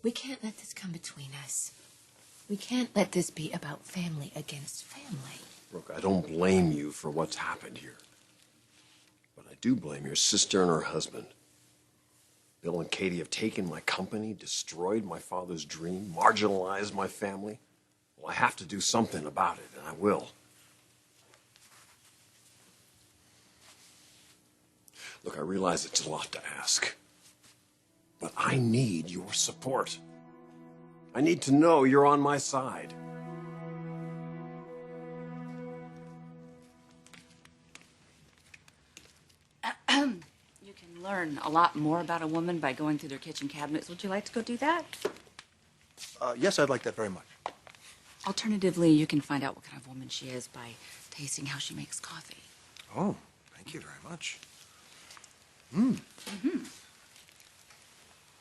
We can't let this come between us. We can't let this be about family against family. Brooke, I don't blame you for what's happened here. But I do blame your sister and her husband. Bill and Katie have taken my company, destroyed my father's dream, marginalized my family. Well, I have to do something about it, and I will. Look, I realize it's a lot to ask. But I need your support. I need to know you're on my side. You can learn a lot more about a woman by going through their kitchen cabinets. Would you like to go do that? Yes, I'd like that very much. Alternatively, you can find out what kind of woman she is by tasting how she makes coffee. Oh, thank you very much.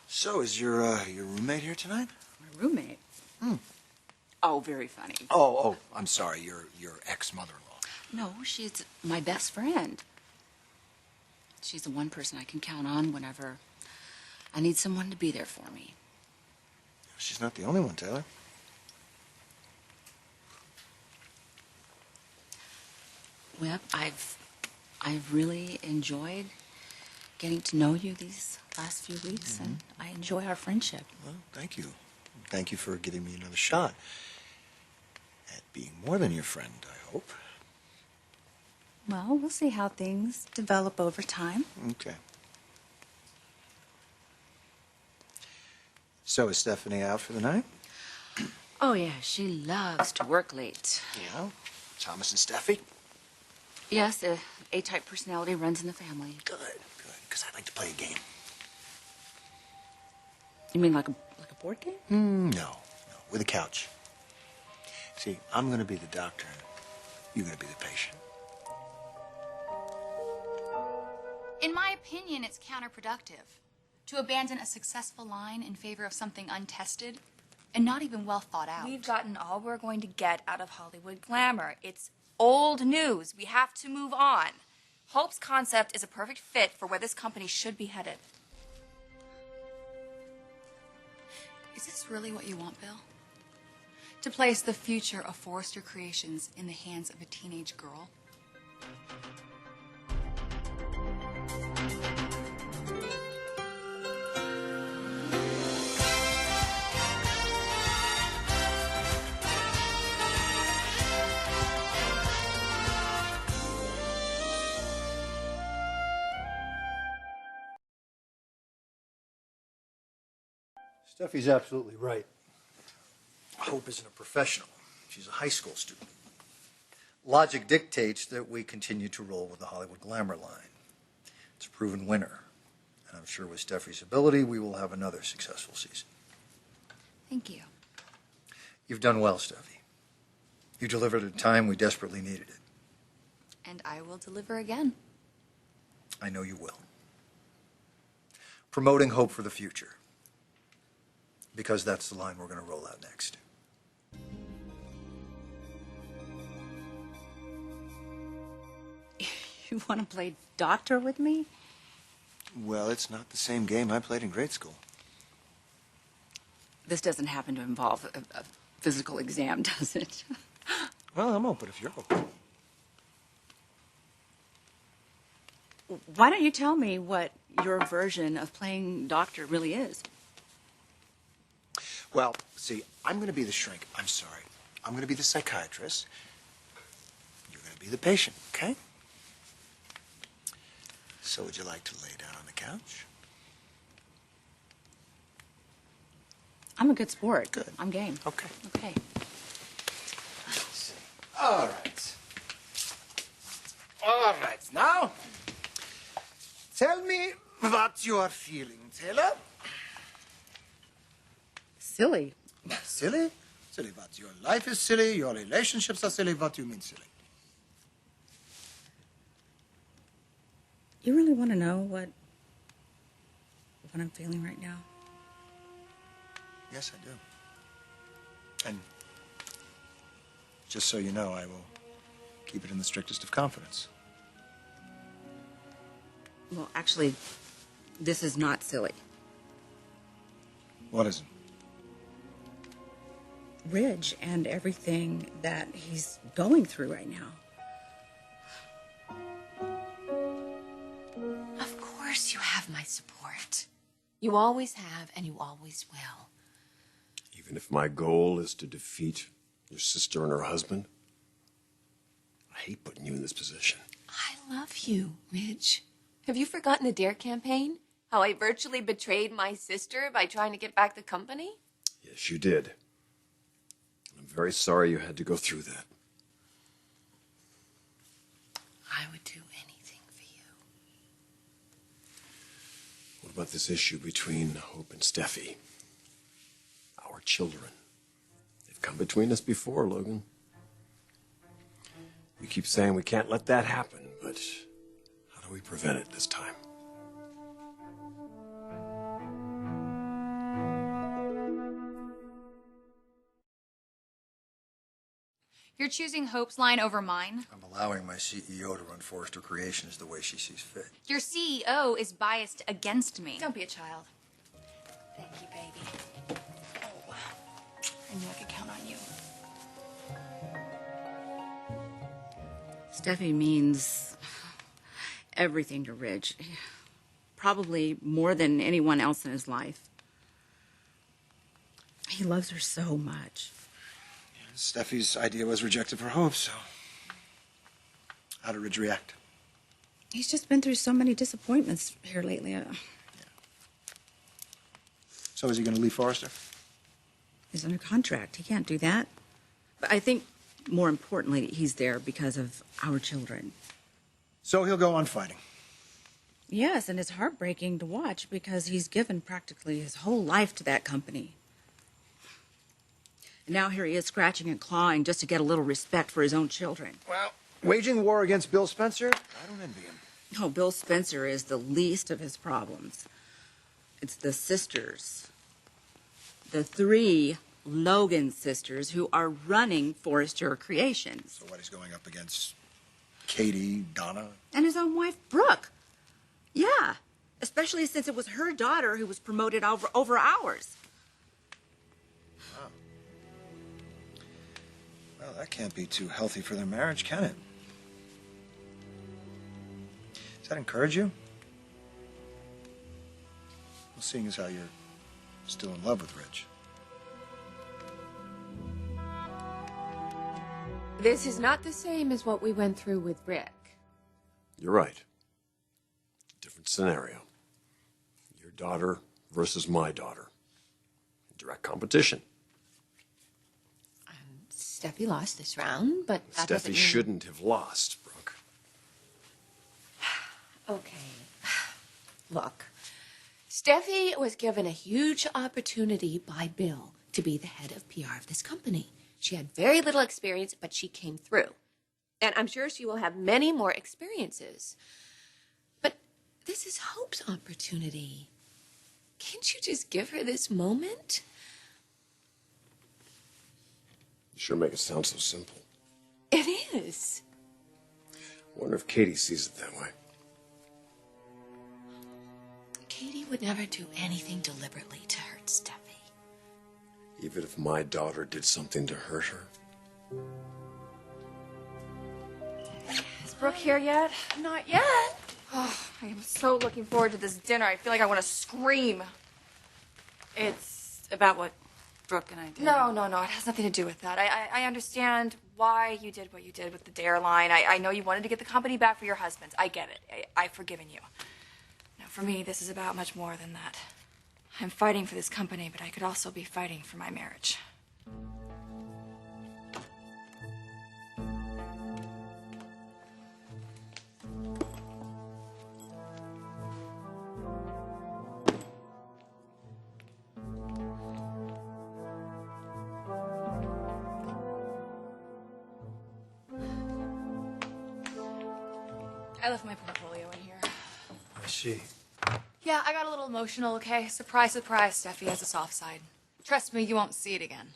So, is your roommate here tonight? My roommate? Oh, very funny. Oh, I'm sorry. Your ex-mother-in-law. No, she's my best friend. She's the one person I can count on whenever I need someone to be there for me. She's not the only one, Taylor. Well, I've really enjoyed getting to know you these last few weeks, and I enjoy our friendship. Well, thank you. Thank you for giving me another shot at being more than your friend, I hope. Well, we'll see how things develop over time. Okay. So, is Stephanie out for the night? Oh, yeah, she loves to work late. Yeah. Thomas and Steffi? Yes, A-type personality runs in the family. Good, because I'd like to play a game. You mean like a board game? No, with a couch. See, I'm going to be the doctor, and you're going to be the patient. In my opinion, it's counterproductive to abandon a successful line in favor of something untested and not even well thought out. We've gotten all we're going to get out of Hollywood glamour. It's old news. We have to move on. Hope's concept is a perfect fit for where this company should be headed. Is this really what you want, Bill? To place the future of Forrester Creations in the hands of a teenage girl? Steffi's absolutely right. Hope isn't a professional. She's a high school student. Logic dictates that we continue to roll with the Hollywood glamour line. It's a proven winner. And I'm sure with Steffi's ability, we will have another successful season. Thank you. You've done well, Steffi. You delivered at a time we desperately needed it. And I will deliver again. I know you will. Promoting hope for the future. Because that's the line we're going to roll out next. You want to play doctor with me? Well, it's not the same game I played in grade school. This doesn't happen to involve a physical exam, does it? Well, I'm open if you're open. Why don't you tell me what your version of playing doctor really is? Well, see, I'm going to be the shrink. I'm sorry. I'm going to be the psychiatrist. You're going to be the patient, okay? So would you like to lay down on the couch? I'm a good sport. Good. I'm game. Okay. Okay. Let's see. All right. All right. Now, tell me what you are feeling, Taylor. Silly. Silly? Silly what? Your life is silly, your relationships are silly. What do you mean silly? You really want to know what I'm feeling right now? Yes, I do. And just so you know, I will keep it in the strictest of confidence. Well, actually, this is not silly. What is it? Ridge and everything that he's going through right now. Of course you have my support. You always have, and you always will. Even if my goal is to defeat your sister and her husband, I hate putting you in this position. I love you, Ridge. Have you forgotten the DARE campaign? How I virtually betrayed my sister by trying to get back the company? Yes, you did. I'm very sorry you had to go through that. I would do anything for you. What about this issue between Hope and Steffi? Our children. They've come between us before, Logan. You keep saying we can't let that happen, but how do we prevent it this time? You're choosing Hope's line over mine? I'm allowing my CEO to run Forrester Creations the way she sees fit. Your CEO is biased against me. Don't be a child. Thank you, baby. Oh, I knew I could count on you. Steffi means everything to Ridge. Probably more than anyone else in his life. He loves her so much. Steffi's idea was rejected for Hope, so how did Ridge react? He's just been through so many disappointments here lately. So is he going to leave Forrester? He's under contract. He can't do that. But I think, more importantly, he's there because of our children. So he'll go on fighting. Yes, and it's heartbreaking to watch because he's given practically his whole life to that company. And now here he is scratching and clawing just to get a little respect for his own children. Well, waging war against Bill Spencer, I don't envy him. Oh, Bill Spencer is the least of his problems. It's the sisters. The 3 Logan sisters who are running Forrester Creations. So what, he's going up against Katie, Donna? And his own wife, Brooke. Yeah, especially since it was her daughter who was promoted over ours. Wow. Well, that can't be too healthy for their marriage, can it? Does that encourage you? Well, seeing as how you're still in love with Ridge. This is not the same as what we went through with Rick. You're right. Different scenario. Your daughter versus my daughter. Direct competition. Steffi lost this round, but that doesn't Steffi mean... shouldn't have lost, Brooke. Okay. Look, Steffi was given a huge opportunity by Bill to be the head of PR of this company. She had very little experience, but she came through. And I'm sure she will have many more experiences. But this is Hope's opportunity. Can't you just give her this moment? You sure make it sound so simple. It is. I wonder if Katie sees it that way. Katie would never do anything deliberately to hurt Steffi. Even if my daughter did something to hurt her. Is Brooke here yet? Not yet. Oh, I am so looking forward to this dinner. I feel like I want to scream. It's about what Brooke and I did. No. It has nothing to do with that. I understand why you did what you did with the DARE line. I know you wanted to get the company back for your husbands. I get it. I've forgiven you. Now, for me, this is about much more than that. I'm fighting for this company, but I could also be fighting for my marriage. I left my portfolio in here. I see. Yeah, I got a little emotional, okay? Surprise, surprise, Steffi has a soft side. Trust me, you won't see it again.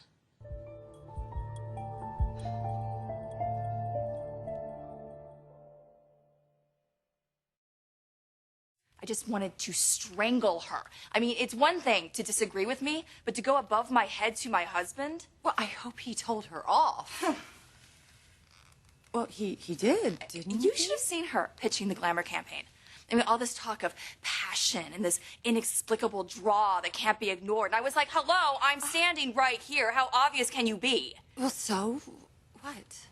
just wanted to strangle her. I mean, it's one thing to disagree with me, but to go above my head to my husband? Well, I hope he told her off. Well, he did, didn't he? You should have seen her pitching the glamour campaign. I mean, all this talk of passion and this inexplicable draw that can't be ignored. And I was like, hello, I'm standing right here. How obvious can you be? Well, so? What?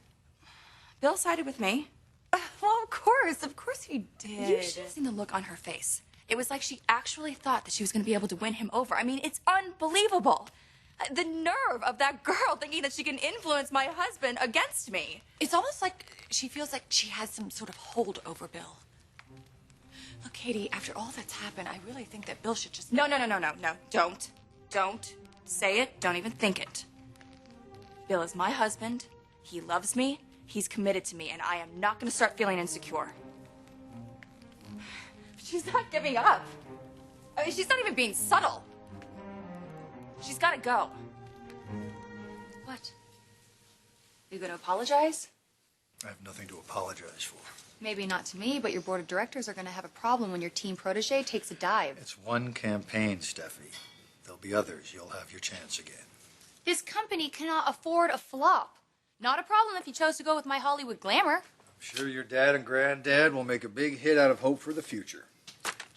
Bill sided with me. Well, of course he did. You should have seen the look on her face. It was like she actually thought that she was going to be able to win him over. I mean, it's unbelievable. The nerve of that girl thinking that she can influence my husband against me. It's almost like she feels like she has some sort of hold over Bill. Look, Katie, after all that's happened, I really think that Bill should just... No. Don't. Don't say it. Don't even think it. Bill is my husband. He loves me. He's committed to me, and I am not going to start feeling insecure. She's not giving up. I mean, she's not even being subtle. She's got to go. What? You going to apologize? I have nothing to apologize for. Maybe not to me, but your board of directors are going to have a problem when your team protege takes a dive. It's one campaign, Steffi. There'll be others. You'll have your chance again. This company cannot afford a flop. Not a problem if you chose to go with my Hollywood glamour. I'm sure your dad and granddad will make a big hit out of Hope for the Future,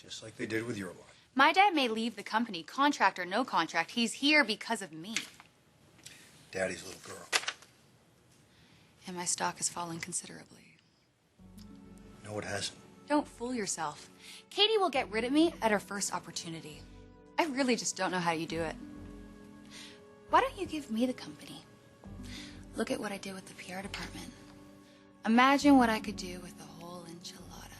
just like they did with your one. My dad may leave the company, contract or no contract. He's here because of me. Daddy's little girl. And my stock has fallen considerably. No, it hasn't. Don't fool yourself. Katie will get rid of me at her first opportunity. I really just don't know how you do it. Why don't you give me the company? Look at what I did with the PR department. Imagine what I could do with the whole enchilada.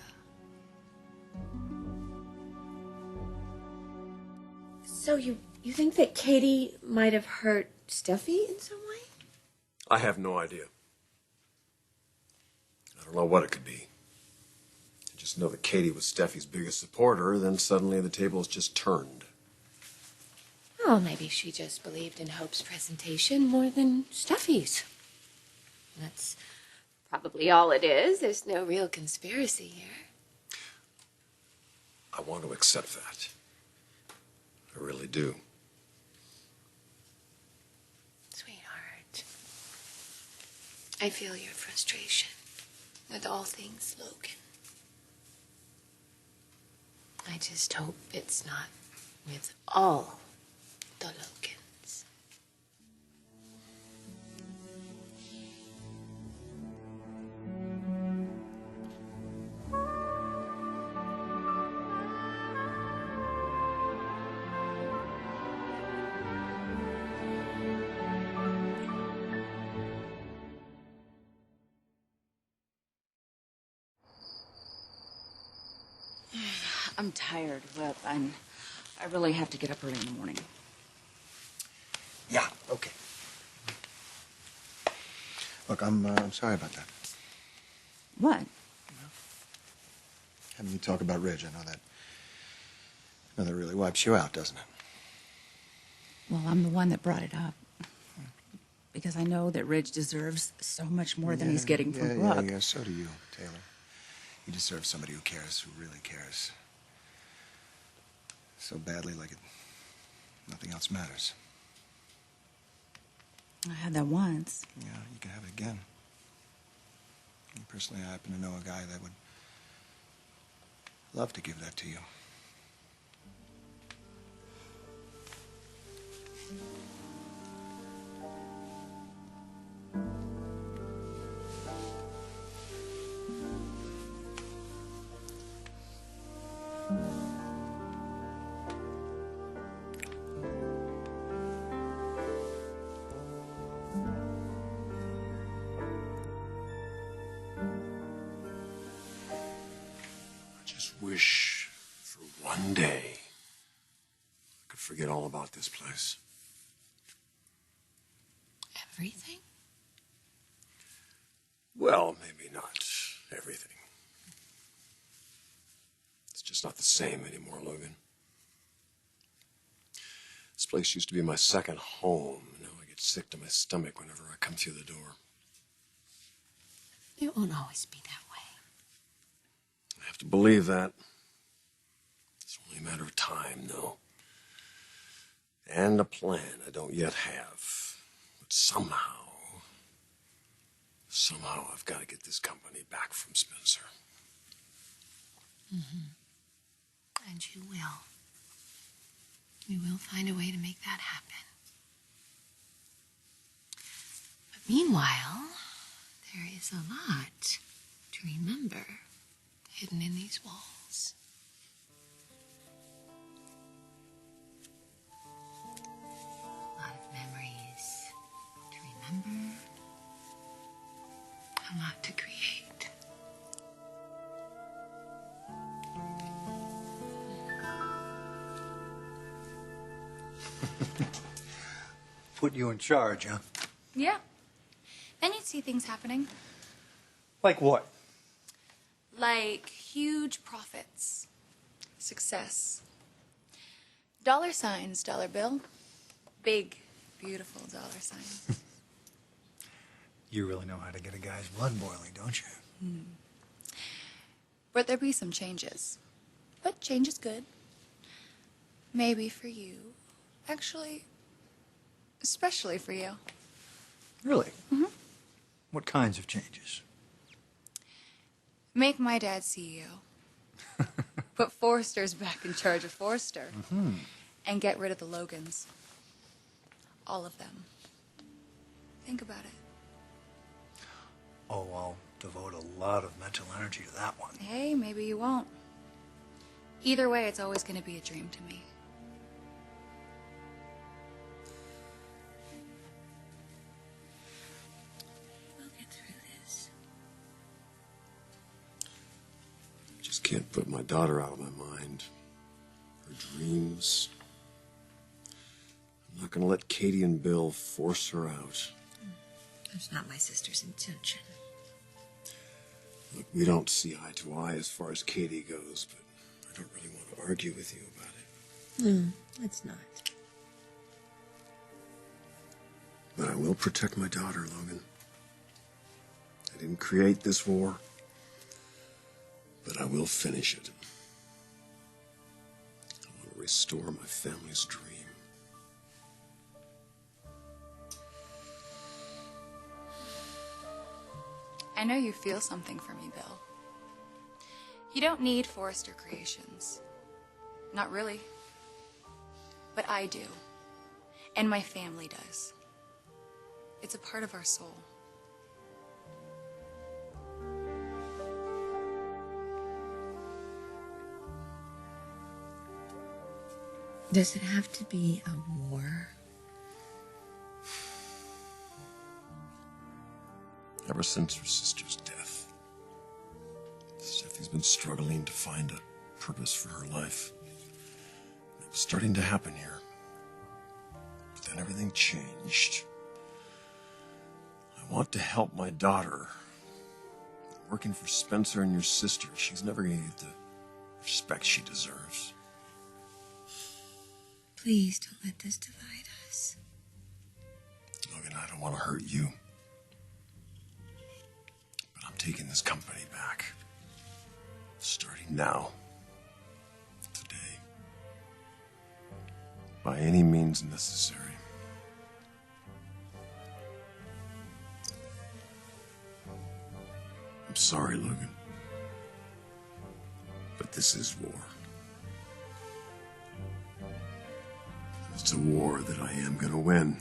So you think that Katie might have hurt Steffi in some way? I have no idea. I don't know what it could be. I just know that Katie was Steffi's biggest supporter, then suddenly the tables just turned. Well, maybe she just believed in Hope's presentation more than Steffi's. That's probably all it is. There's no real conspiracy here. I want to accept that. I really do. Sweetheart, I feel your frustration with all things Logan. I just hope it's not with all the Logans. I'm tired, but I really have to get up early in the morning. Yeah, okay. Look, I'm sorry about that. What? Having you talk about Ridge, I know that really wipes you out, doesn't it? Well, I'm the one that brought it up. Because I know that Ridge deserves so much more than he's getting from Brooke. Yeah, so do you, Taylor. You deserve somebody who cares, who really cares. So badly, like nothing else matters. I had that once. Yeah, you can have it again. And personally, I happen to know a guy that would love to give that to you. Wish for one day I could forget all about this place. Everything? Well, maybe not everything. It's just not the same anymore, Logan. This place used to be my second home. Now I get sick to my stomach whenever I come through the door. It won't always be that way. I have to believe that. a matter of time, though. And a plan I don't yet have. But somehow I've got to get this company back from Spencer. And you will. We will find a way to make that happen. But meanwhile, there is a lot to remember hidden in these walls. A lot of memories to remember. A lot to create. Put you in charge, huh? Yeah. Then you'd see things happening. Like what? Like huge profits. Success. Dollar signs, dollar bill. Big, beautiful dollar signs. You really know how to get a guy's blood boiling, don't you? But there'll be some changes. But change is good. Maybe for you. Actually, especially for you. Really? What kinds of changes? Make my dad CEO. Put Forrester's back in charge of Forrester. And get rid of the Logans. All of them. Think about it. Oh, I'll devote a lot of mental energy to that one. Hey, maybe you won't. Either way, it's always going to be a dream to me. We'll get through this. Just can't put my daughter out of my mind. Her dreams. I'm not going to let Katie and Bill force her out. That's not my sister's intention. Look, we don't see eye to eye as far as Katie goes, but I don't really want to argue with you about it. It's not. But I will protect my daughter, Logan. I didn't create this war, but I will finish it. I want to restore my family's dream. I know you feel something for me, Bill. You don't need Forrester Creations. Not really. But I do. And my family does. It's a part of our soul. Does it have to be a war? Ever since her sister's death, Steffi's been struggling to find a purpose for her life. It was starting to happen here. But then everything changed. I want to help my daughter. Working for Spencer and your sister, she's never going to get the respect she deserves. Please don't let this divide us. Logan, I don't want to hurt you. But I'm taking this company back. Starting now. Today. By any means necessary. I'm sorry, Logan. But this is war. It's a war that I am going to win.